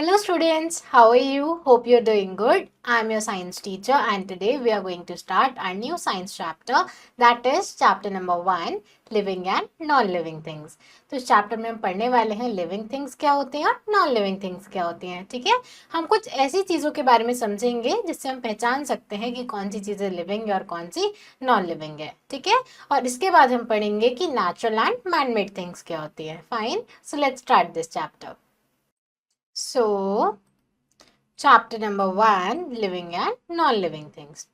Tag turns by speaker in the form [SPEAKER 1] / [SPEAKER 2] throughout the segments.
[SPEAKER 1] Hello students, how are you? Hope you're doing good. I'm your science teacher and today we are going to start our new science chapter, that is chapter number 1, living and non-living things. तो इस chapter में हम पढ़ने वाले हैं living things क्या होते हैं और नॉन लिविंग थिंग्स क्या होती हैं. ठीक है, हम कुछ ऐसी चीज़ों के बारे में समझेंगे जिससे हम पहचान सकते हैं कि कौन सी चीज़ें लिविंग है और कौन सी नॉन लिविंग है. ठीक है, और इसके बाद हम पढ़ेंगे कि natural and man made things क्या होती है. Fine, so let's start this chapter. So, chapter number 1, living and non living things.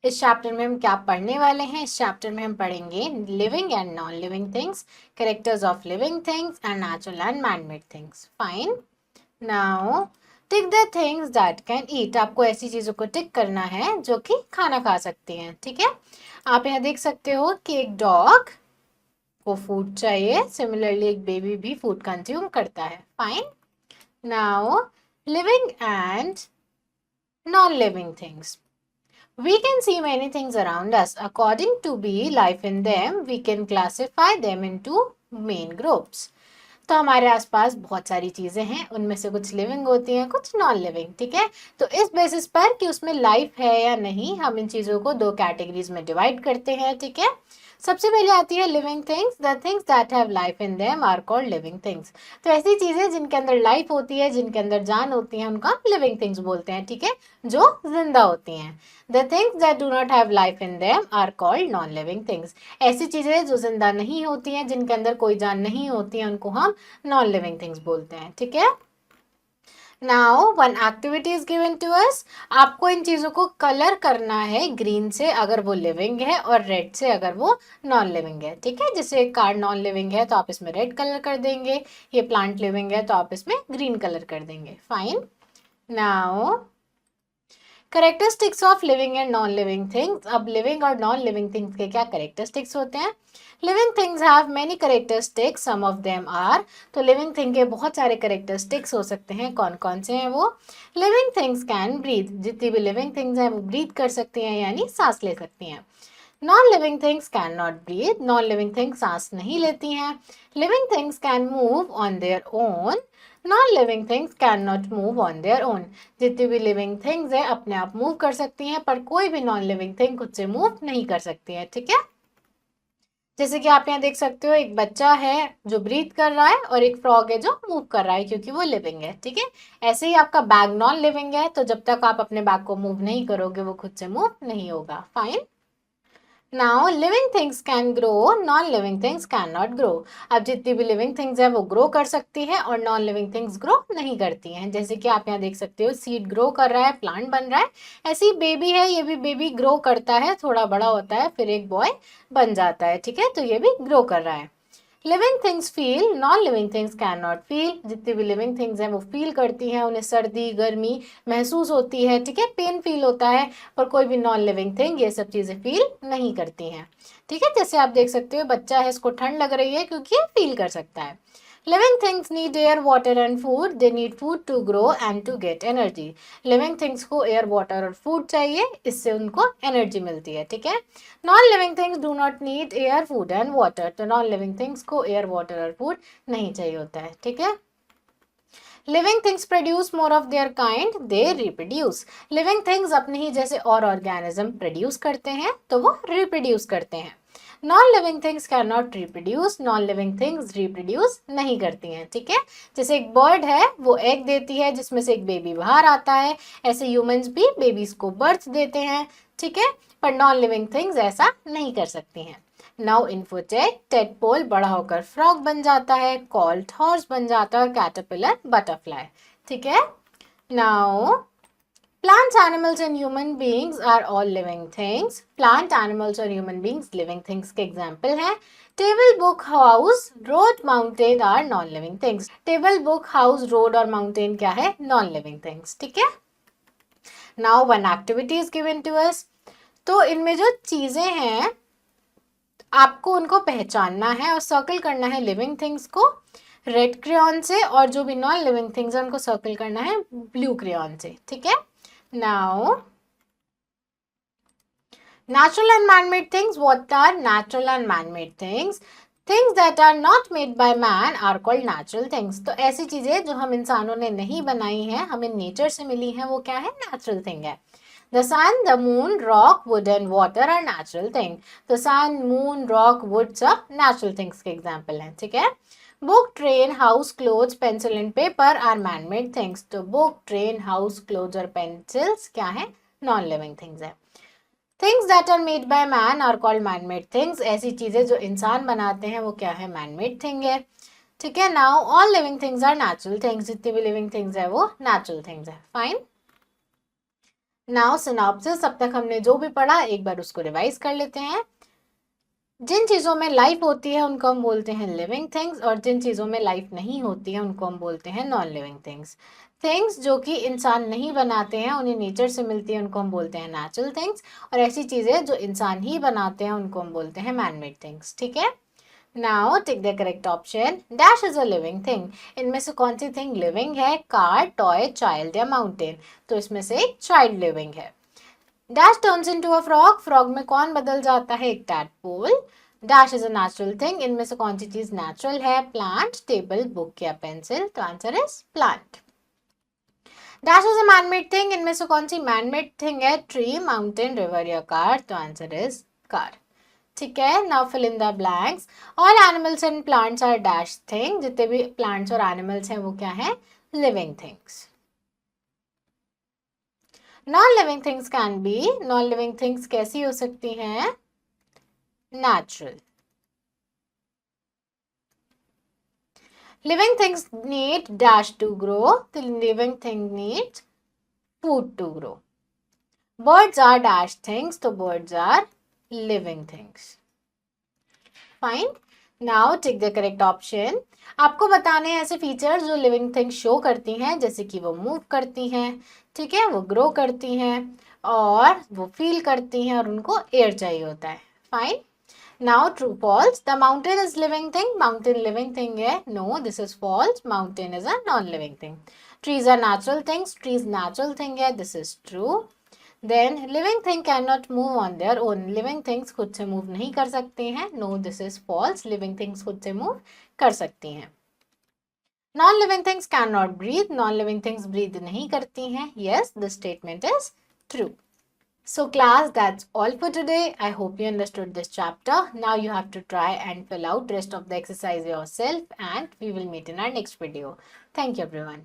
[SPEAKER 1] इस चैप्टर में हम क्या पढ़ने वाले हैं? इस चैप्टर में हम पढ़ेंगे living and non living things, characters of living things and natural and man made things. Fine, now tick the things that can eat. आपको ऐसी चीज़ों को टिक करना है जो कि खाना खा सकती हैं. ठीक है, आप यहाँ देख सकते हो कि एक डॉग को फूड चाहिए, सिमिलरली एक बेबी भी फूड कंज्यूम करता है. Fine, now living and non-living things. We can see many things around us. According to be life in them, we can classify them into main groups. तो हमारे आसपास बहुत सारी चीज़ें हैं, उनमें से कुछ लिविंग होती हैं, कुछ नॉन लिविंग. ठीक है, तो इस बेसिस पर कि उसमें लाइफ है या नहीं, हम इन चीज़ों को दो कैटेगरीज में डिवाइड करते हैं. ठीक है, सबसे पहले आती है living things. The things that have life in them are called living things. तो ऐसी चीज़ें जिनके अंदर लाइफ होती है, जिनके अंदर जान होती है, उनका लिविंग थिंग्स बोलते हैं. ठीक है, जो जिंदा होती हैं. The things that do not have life in them are called non living things. ऐसी चीज़ें जो जिंदा नहीं होती हैं, जिनके अंदर कोई जान नहीं होती है, उनको हम नॉन लिविंग थिंग्स बोलते हैं. ठीक है, now one activity is given to us. आपको इन चीज़ों को कलर करना है ग्रीन से अगर वो लिविंग है और रेड से अगर वो नॉन लिविंग है. ठीक है, जैसे कार नॉन लिविंग है तो आप इसमें रेड कलर कर देंगे, ये प्लांट लिविंग है तो आप इसमें ग्रीन कलर कर देंगे. Fine, now characteristics of living and non living things. अब लिविंग और नॉन लिविंग थिंग्स के क्या करेक्टरिस्टिक्स होते हैं? Living things have many characteristics, some of them are. तो लिविंग थिंग के बहुत सारे करेक्टरिस्टिक्स हो सकते हैं. कौन कौन से हैं वो? Living things can breathe. जितनी भी लिविंग थिंग्स हैं वो ब्रीथ कर सकती हैं, यानी सांस ले सकती हैं. Non living things can not breathe. Non living things सांस नहीं लेती हैं. Living things can move on their own. Non living things can not move on their own. जितनी भी लिविंग थिंग्स है अपने आप मूव कर सकती हैं, पर कोई भी नॉन लिविंग थिंग खुद से मूव नहीं कर सकती है. ठीक है, जैसे कि आप यहाँ देख सकते हो, एक बच्चा है जो ब्रीथ कर रहा है और एक फ्रॉग है जो मूव कर रहा है क्योंकि वो लिविंग है. ठीक है, ऐसे ही आपका बैग नॉन लिविंग है, तो जब तक आप अपने बैग को मूव नहीं करोगे वो खुद से मूव नहीं होगा. Fine, now living things can grow, non living things can not grow. अब जितनी भी लिविंग थिंग्स है वो ग्रो कर सकती है और नॉन लिविंग थिंग्स ग्रो नहीं करती हैं. जैसे कि आप यहाँ देख सकते हो, सीड ग्रो कर रहा है, प्लांट बन रहा है. ऐसे ही बेबी है, ये भी बेबी ग्रो करता है, थोड़ा बड़ा होता है, फिर एक बॉय बन जाता है. ठीक है, तो ये भी ग्रो कर रहा है. Living things feel, non living things can not feel. जितनी भी लिविंग थिंग्स हैं वो फील करती हैं, उन्हें सर्दी गर्मी महसूस होती है. ठीक है, पेन फील होता है, पर कोई भी नॉन लिविंग थिंग ये सब चीज़ें फील नहीं करती हैं. ठीक है, जैसे आप देख सकते हो, बच्चा है, इसको ठंड लग रही है क्योंकि ये फील कर सकता है. Living things need air water and food. They need food to grow and to get energy. Living things को एयर वाटर और फूड चाहिए, इससे उनको एनर्जी मिलती है. ठीक है, non living things do not need air food and water. तो नॉन लिविंग थिंग्स को एयर वाटर और फूड नहीं चाहिए होता है. ठीक है, living things produce more of their kind, they reproduce. Living things अपने ही जैसे और ऑर्गेनिज्म प्रोड्यूस करते हैं तो वो रिप्रोड्यूस करते हैं. Non living things can not reproduce. Non living things reproduce नहीं करती हैं. ठीक है, जैसे एक बर्ड है वो एग देती है जिसमें से एक बेबी बाहर आता है, ऐसे ह्यूमंस भी बेबीज को बर्थ देते हैं. ठीक है, पर नॉन लिविंग थिंग्स ऐसा नहीं कर सकती हैं. नाउ इन्फोटेक, टेडपोल बड़ा होकर फ्रॉग बन जाता है, कॉल्ट हॉर्स बन जाता है और कैटरपिलर बटरफ्लाई. ठीक है, now plants, animals and human beings are all living things. Plant, animals और human beings living things के example हैं. Table, book, house, road, mountain are non-living things. Table, book, house, road और mountain क्या है? Non-living things. ठीक है, now one activity is given to us. तो इनमें जो चीज़ें हैं आपको उनको पहचानना है और सर्कल करना है लिविंग थिंग्स को रेड क्रेयॉन से, और जो भी नॉन लिविंग थिंग्स है उनको सर्कल करना है ब्लू क्रेयॉन से. ठीक है, now natural and man-made things. What are natural and man-made things? Things that are not made by man are called natural things. तो ऐसी चीजें जो हम इंसानों ने नहीं बनाई हैं, हमें नेचर से मिली हैं, वो क्या है? नेचुरल थिंग है। The sun, the moon, rock, wood and water are natural thing. तो सन, मून, रॉक, वुड सब नेचुरल थिंग्स के एग्जाम्पल हैं, ठीक है। Book, train, house, clothes, pencil and paper are man made things. तो book, train, house, clothes और pencils क्या है? नॉन लिविंग थिंग्स है। Things that are made by man are called man made things. ऐसी चीजें जो इंसान बनाते हैं वो क्या है? मैन मेड थिंग है, ठीक है। Now all living things are natural things. जितनी भी लिविंग थिंग्स है वो नेचुरल थिंग्स है। फाइन। Now synopsis. अब तक हमने जो भी पढ़ा एक बार उसको रिवाइज कर लेते हैं। जिन चीज़ों में लाइफ होती है उनको हम बोलते हैं लिविंग थिंग्स, और जिन चीज़ों में लाइफ नहीं होती है उनको हम बोलते हैं नॉन लिविंग थिंग्स। थिंग्स जो कि इंसान नहीं बनाते हैं, उन्हें नेचर से मिलती है, उनको हम बोलते हैं नेचुरल थिंग्स। और ऐसी चीज़ें जो इंसान ही बनाते हैं उनको हम बोलते हैं मैन मेड थिंग्स, ठीक है। Now take the correct option. Dash is a living thing. इनमें से कौन सी थिंग लिविंग है? कार, टॉय, चाइल्ड या माउंटेन। तो इसमें से एक चाइल्ड लिविंग है। Dash turns into a frog. Frog में कौन बदल जाता है? एक tadpole. Dash is a natural thing. इनमें से कौन सी चीज नेचुरल है? प्लांट, टेबल, बुक या पेंसिल। तो answer is plant. Dash is a manmade thing. इनमें से कौन सी मैनमेड थिंग है? ट्री, माउंटेन, रिवर या कार। तो आंसर इज कार, ठीक है। Now fill in the blanks. All animals and plants are dash thing. जितने भी प्लांट्स और एनिमल्स हैं वो क्या है? Living things. Non living things can be. Non living things कैसी हो सकती हैं? Natural. Living things need dash to grow. The living thing needs food to grow. Birds are dash things. So birds are living things. Fine. Now take the correct option. आपको बताने हैं ऐसे features जो living things show करती हैं, जैसे कि वो मूव करती हैं, ठीक है, वो ग्रो करती हैं और वो फील करती हैं और उनको एयर चाहिए होता है। Fine. Now true false. The mountain is living thing. Mountain living thing है. No, this is false. Mountain is a non-living thing. Trees are natural things. Trees natural thing है. This is true. Then living thing cannot move on their own. Living things खुद से move नहीं कर सकते हैं. No, this is false. Living things खुद से move कर सकती हैं. Non-living things cannot breathe. Non-living things breathe नहीं करती हैं. Yes, this statement is true. So class, that's all for today. I hope you understood this chapter. Now you have to try and fill out rest of the exercise yourself, and we will meet in our next video. Thank you everyone.